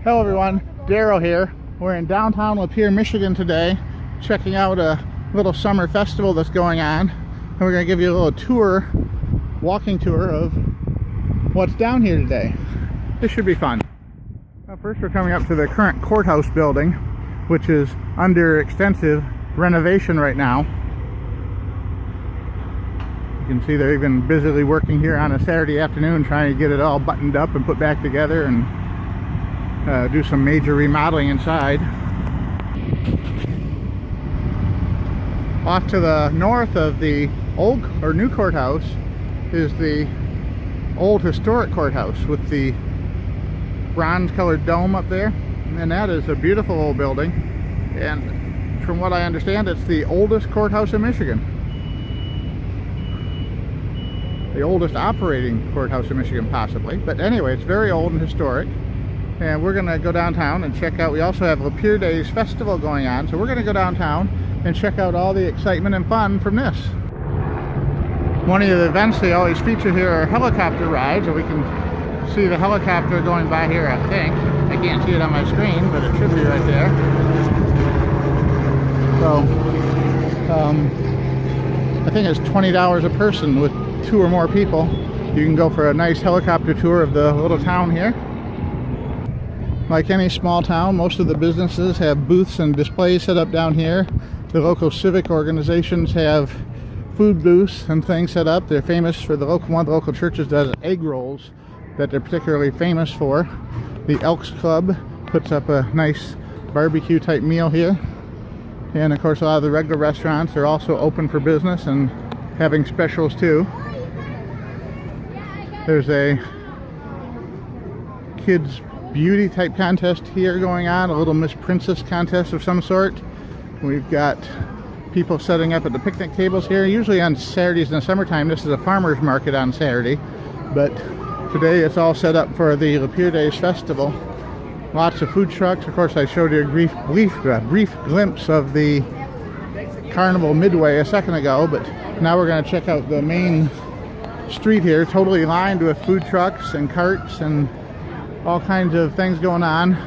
Hello everyone, Daryl here. We're in downtown Lapeer, Michigan today, checking out a little summer festival that's going on. And we're going to give you a little tour, walking tour of what's down here today. This should be fun. First we're coming up to the current courthouse building, which is under extensive renovation right now. You can see they're even busily working here on a Saturday afternoon trying to get it all buttoned up and put back together and do some major remodeling inside. Off to the north of the old or new courthouse is the old historic courthouse with the bronze colored dome up there, and that is a beautiful old building, and from what I understand it's the oldest courthouse in Michigan, the oldest operating courthouse in Michigan possibly, but anyway, it's very old and historic. And we're gonna go downtown and check out, we also have Lapeer Days Festival going on, so we're gonna go downtown and check out all the excitement and fun from this. One of the events they always feature here are helicopter rides, and we can see the helicopter going by here, I think. I can't see it on my screen, but it should be right there. So, I think it's $20 a person with 2 or more people. You can go for a nice helicopter tour of the little town here. Like any small town, most of the businesses have booths and displays set up down here. The local civic organizations have food booths and things set up. They're famous for one of the local churches does egg rolls that they're particularly famous for. The Elks Club puts up a nice barbecue type meal here. And of course a lot of the regular restaurants are also open for business and having specials too. There's a kids beauty type contest here going on, a little Miss Princess contest of some sort. We've got people setting up at the picnic tables here, usually on Saturdays in the summertime. This is a farmer's market on Saturday, but today it's all set up for the Lapeer Days Festival. Lots of food trucks. Of course, I showed you a brief glimpse of the Carnival Midway a second ago, but now we're going to check out the main street here, totally lined with food trucks and carts and all kinds of things going on.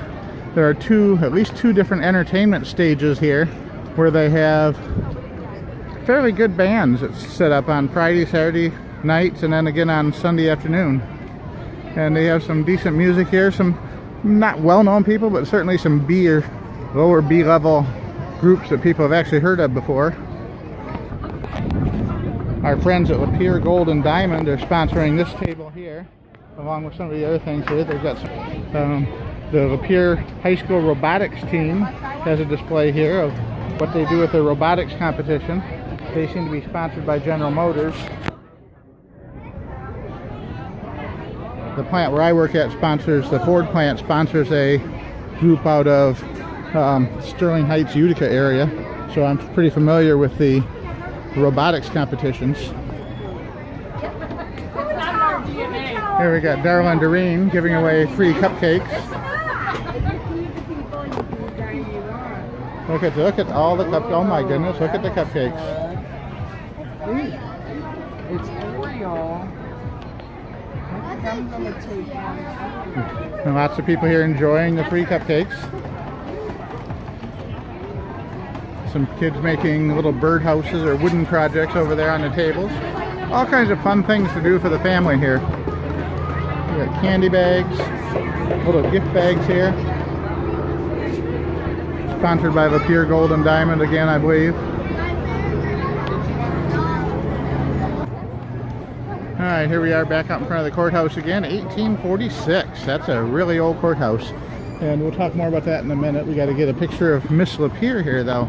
There are at least two different entertainment stages here where they have fairly good bands that's set up on Friday, Saturday nights, and then again on Sunday afternoon. And they have some decent music here, some not well-known people, but certainly some B or lower B-level groups that people have actually heard of before. Our friends at Lapeer Gold and Diamond are sponsoring this table here, along with some of the other things here. They've got the Lapeer High School robotics team has a display here of what they do with their robotics competition. They seem to be sponsored by General Motors. The plant where I work at the Ford plant sponsors a group out of Sterling Heights, Utica area. So I'm pretty familiar with the robotics competitions. Here we got Darla and Doreen giving away free cupcakes. Look at all the cupcakes. Oh my goodness, look at the cupcakes. It's Oreo. And lots of people here enjoying the free cupcakes. Some kids making little birdhouses or wooden projects over there on the tables. All kinds of fun things to do for the family here. We got candy bags, little gift bags here. Sponsored by Lapeer Gold and Diamond again, I believe. Alright, here we are back out in front of the courthouse again. 1846. That's a really old courthouse. And we'll talk more about that in a minute. We got to get a picture of Miss Lapeer here though.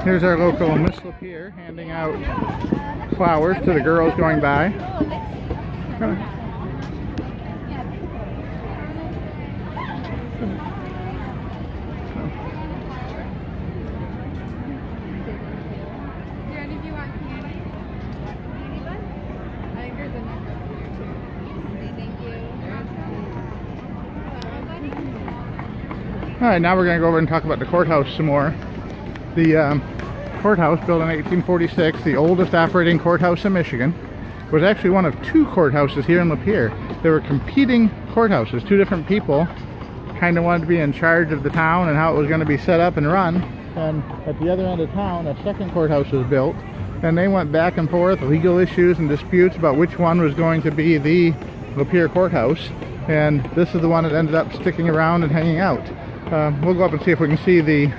Here's our local Miss Lapeer handing out flowers to the girls going by. Alright, now we're going to go over and talk about the courthouse some more. The Courthouse, built in 1846, the oldest operating courthouse in Michigan. It was actually one of two courthouses here in Lapeer. There were competing courthouses. Two different people kind of wanted to be in charge of the town and how it was going to be set up and run. And at the other end of town, a second courthouse was built. And they went back and forth, legal issues and disputes about which one was going to be the Lapeer courthouse. And this is the one that ended up sticking around and hanging out. We'll go up and see if we can see the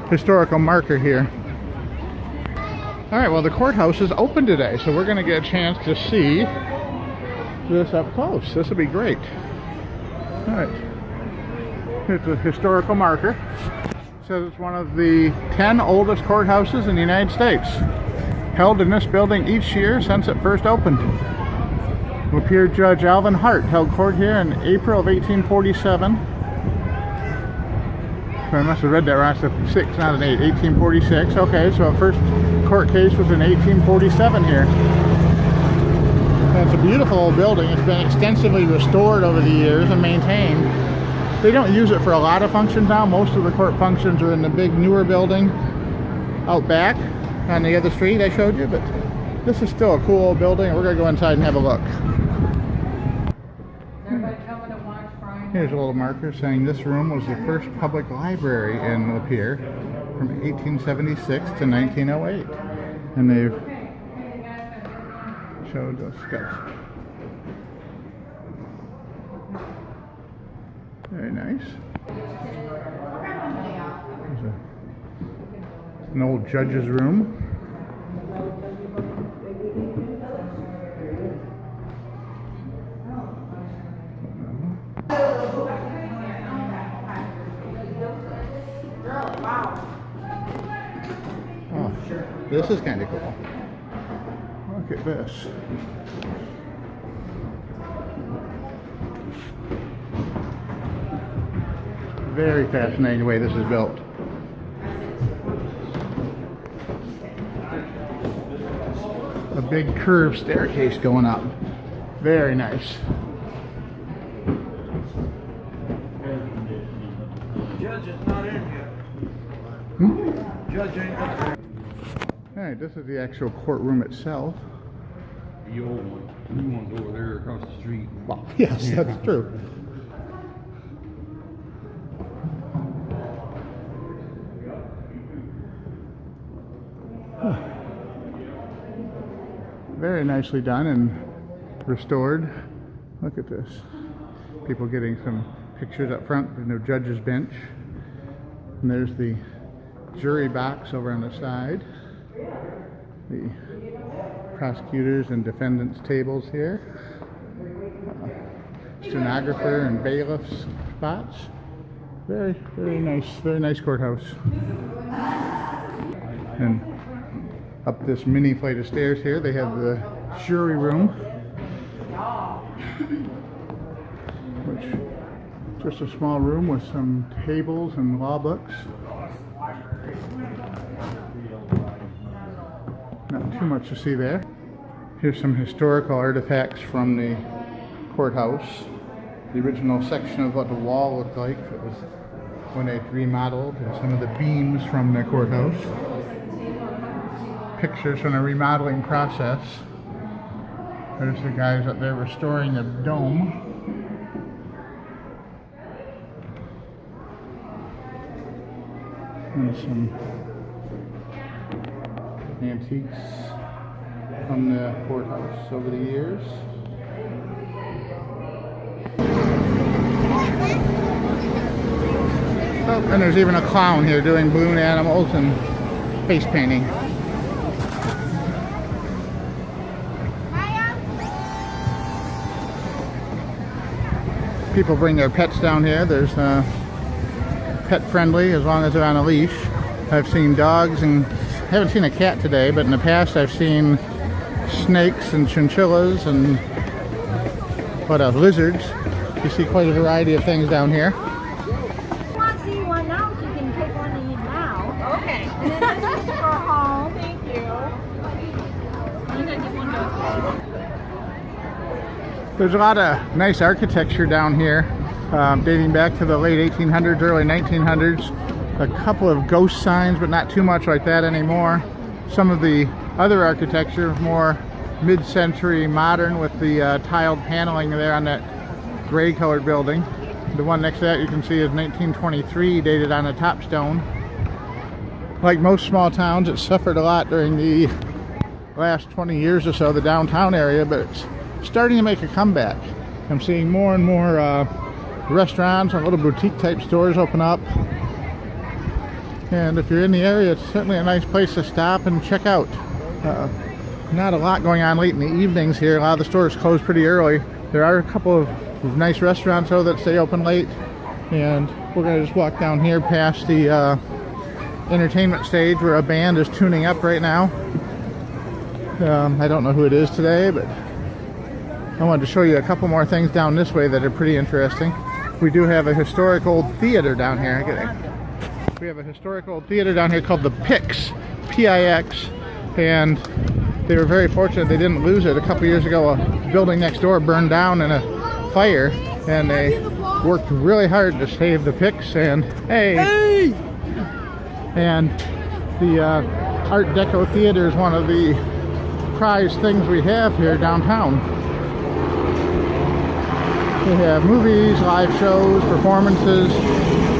historical marker here. Alright, well the courthouse is open today, so we're going to get a chance to see this up close. This will be great. Alright, here's the historical marker. It says it's one of the 10 oldest courthouses in the United States. Held in this building each year since it first opened. Lapeer Judge Alvin Hart held court here in April of 1847. I must have read that wrong. It's a 6, not an 8. 1846. Okay, so the first court case was in 1847 here. And it's a beautiful old building. It's been extensively restored over the years and maintained. They don't use it for a lot of functions now. Most of the court functions are in the big newer building out back on the other street I showed you, but this is still a cool old building, and we're going to go inside and have a look. Here's a little marker saying this room was the first public library in Lapeer from 1876 to 1908. And they've showed us stuff. Very nice. There's an old judge's room. Oh, this is kind of cool. Look at this. Very fascinating the way this is built. A big curved staircase going up. Very nice. Judge is not in yet. Judge ain't up there. Alright, this is the actual courtroom itself. The old one. The new one's over there across the street. Well, yes, that's true. Very nicely done and restored. Look at this. People getting some pictures up front. There's no judge's bench. And there's the jury box over on the side. The prosecutors and defendants tables here. Stenographer and bailiff's spots. Very nice courthouse. And up this mini flight of stairs here, they have the jury room, which is just a small room with some tables and law books. Not too much to see there. Here's some historical artifacts from the courthouse. The original section of what the wall looked like. It was when they remodeled, and some of the beams from the courthouse. Pictures from the remodeling process. There's the guys up there restoring the dome. And some antiques from the courthouse over the years. Oh, and there's even a clown here doing balloon animals and face painting. People bring their pets down here. There's pet friendly as long as they're on a leash. I've seen dogs and haven't seen a cat today, but in the past I've seen snakes and chinchillas and what else? Lizards. You see quite a variety of things down here. If you want to see one now, you can take one and eat now. Okay. And then this is for home. Thank you. There's a lot of nice architecture down here, dating back to the late 1800s, early 1900s. a couple of ghost signs, but not too much like that anymore. Some of the other architecture, more mid-century modern with the tiled paneling there on that gray colored building. The one next to that you can see is 1923, dated on a top stone. Like most small towns, it suffered a lot during the last 20 years or so, the downtown area, but it's starting to make a comeback. I'm seeing more and more restaurants and little boutique type stores open up. And if you're in the area, it's certainly a nice place to stop and check out. Not a lot going on late in the evenings here. A lot of the stores close pretty early. There are a couple of nice restaurants though that stay open late. And we're going to just walk down here past the entertainment stage where a band is tuning up right now. I don't know who it is today, but I wanted to show you a couple more things down this way that are pretty interesting. We do have a historic old theater down here. We have a historic old theater down here called the Pix, P-I-X, and they were very fortunate they didn't lose it. A couple years ago, a building next door burned down in a fire, and they worked really hard to save the Pix. And hey! And the Art Deco theater is one of the prized things we have here downtown. We have movies, live shows, performances,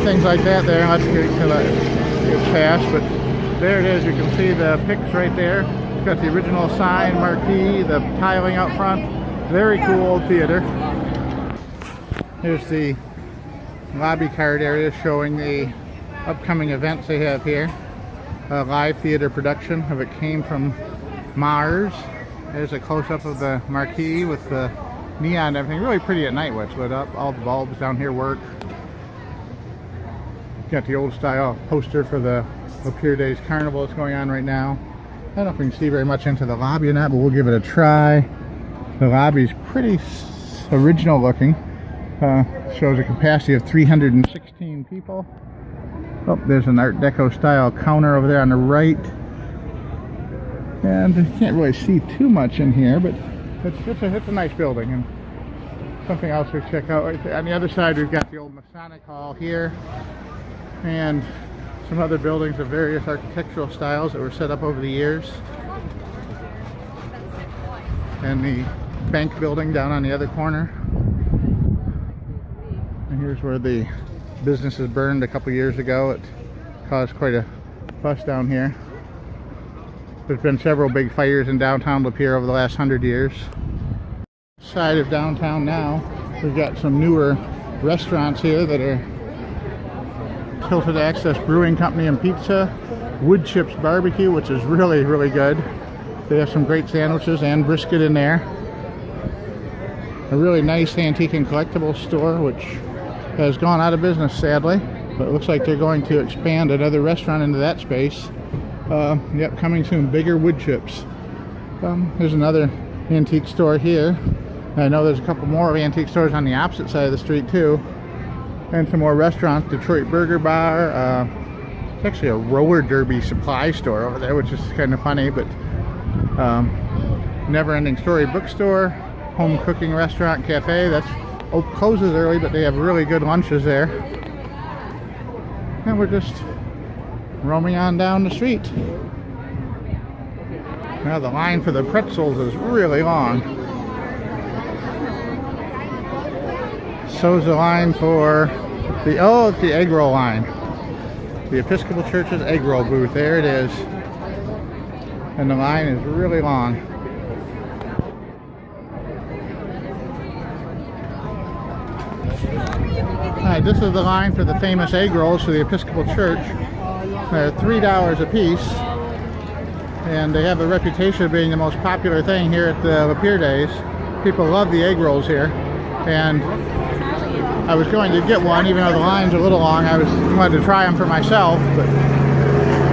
things like that there. Let's get to that past, but there it is. You can see the Pix right there. It's got the original sign, marquee, the tiling out front. Very cool old theater. Here's the lobby card area showing the upcoming events they have here. A live theater production of It Came From Mars. There's a close-up of the marquee with the neon and everything. Really pretty at night when it's lit up. All the bulbs down here work. Got the old style poster for the Lapeer Days Carnival that's going on right now. I don't know if we can see very much into the lobby or not, but we'll give it a try. The lobby's pretty original looking. Shows a capacity of 316 people. Oh, there's an Art Deco style counter over there on the right. And you can't really see too much in here, but it's a nice building. And something else we check out right there. On the other side, we've got the old Masonic Hall here, and some other buildings of various architectural styles that were set up over the years. And the bank building down on the other corner. And here's where the businesses burned a couple years ago. It caused quite a fuss down here. There's been several big fires in downtown Lapeer over the last 100 years. Side of downtown now, we've got some newer restaurants here that are Tilted Access Brewing Company and Pizza, Wood Chips Barbecue, which is really, really good. They have some great sandwiches and brisket in there. A really nice antique and collectible store, which has gone out of business sadly, but it looks like they're going to expand another restaurant into that space. Yep, coming soon, Bigger Wood Chips. There's another antique store here. I know there's a couple more antique stores on the opposite side of the street too. And some more restaurants, Detroit Burger Bar. It's actually a roller derby supply store over there, which is kind of funny, but Never Ending Story Bookstore, Home Cooking Restaurant Cafe. That's closes early, but they have really good lunches there. And we're just roaming on down the street. Now the line for the pretzels is really long. So's the line for the, oh, it's the egg roll line. The Episcopal Church's egg roll booth. There it is. And the line is really long. Alright, this is the line for the famous egg rolls for the Episcopal Church. They're $3 a piece. And they have a reputation of being the most popular thing here at the Lapeer Days. People love the egg rolls here. And I was going to get one, even though the line's a little long. I wanted to try them for myself, but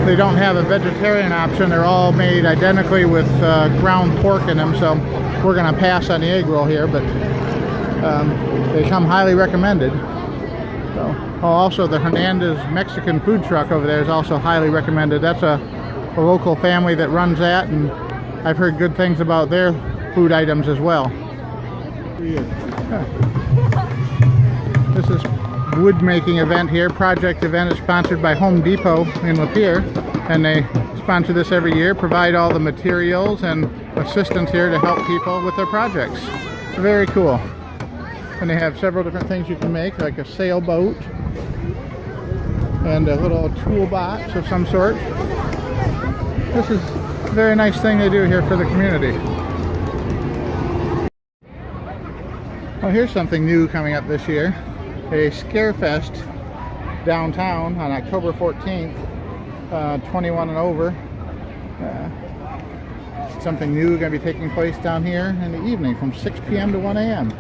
they don't have a vegetarian option. They're all made identically with ground pork in them, so we're going to pass on the egg roll here, but they come highly recommended. So, also the Hernandez Mexican food truck over there is also highly recommended. That's a local family that runs that, and I've heard good things about their food items as well. This is wood making event here. Project event is sponsored by Home Depot in Lapeer, and they sponsor this every year, provide all the materials and assistance here to help people with their projects. Very cool. And they have several different things you can make, like a sailboat and a little toolbox of some sort. This is a very nice thing they do here for the community. Well, here's something new coming up this year. A Scarefest downtown on October 14th, 21 and over. Something new going to be taking place down here in the evening from 6 p.m. to 1 a.m.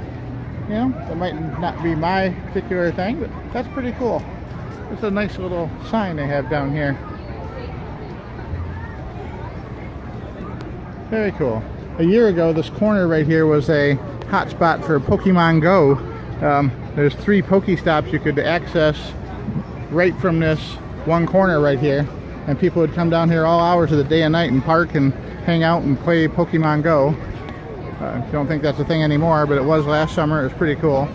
You know, that might not be my particular thing, but that's pretty cool. It's a nice little sign they have down here. Very cool. A year ago, this corner right here was a hot spot for Pokemon Go. There's 3 Pokestops you could access right from this one corner right here, and people would come down here all hours of the day and night and park and hang out and play Pokemon Go. I don't think that's a thing anymore, but it was last summer. It was pretty cool.